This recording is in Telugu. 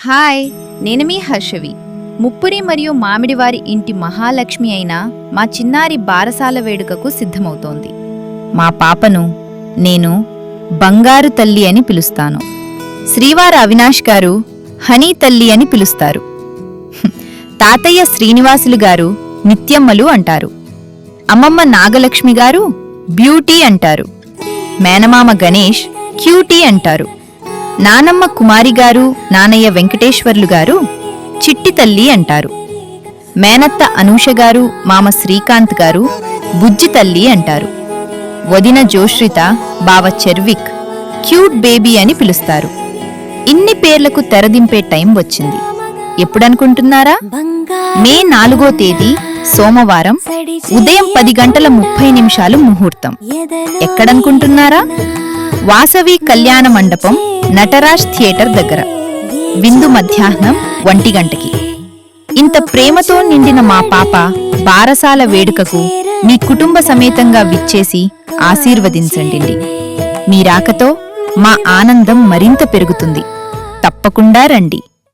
హాయ్, నేను మీ హర్షవి. ముప్పురి మరియు మామిడివారి ఇంటి మహాలక్ష్మి అయిన మా చిన్నారి బారసాల వేడుకకు సిద్ధమవుతోంది. మా పాపను నేను బంగారు తల్లి అని పిలుస్తాను. శ్రీవార అవినాష్ గారు హనీ తల్లి అని పిలుస్తారు. తాతయ్య శ్రీనివాసులు గారు నిత్యమ్మలు అంటారు. అమ్మమ్మ నాగలక్ష్మి గారు బ్యూటీ అంటారు. మేనమామ గణేష్ క్యూటీ అంటారు. నానమ్మ కుమారి గారు నానయ్య వెంకటేశ్వర్లు గారు చిట్టి తల్లి అంటారు. మేనత్త అనూష గారు మామ శ్రీకాంత్ గారు బుజ్జి తల్లి అంటారు. వదిన జోశ్రిత బావ చెర్విక్ క్యూట్ బేబీ అని పిలుస్తారు. ఇన్ని పేర్లకు తెరదింపే టైం వచ్చింది. ఎప్పుడనుకుంటున్నారా? మే 4వ తేదీ సోమవారం ఉదయం 10:30 ముహూర్తం. ఎక్కడనుకుంటున్నారా? వాసవి కళ్యాణ మండపం, నటరాజ్ థియేటర్ దగ్గర. విందు మధ్యాహ్నం 1 గంటకి. ఇంత ప్రేమతో నిండిన మా పాప బారసాల వేడుకకు మీ కుటుంబ సమేతంగా విచ్చేసి ఆశీర్వదించండి. మీ రాకతో మా ఆనందం మరింత పెరుగుతుంది. తప్పకుండా రండి.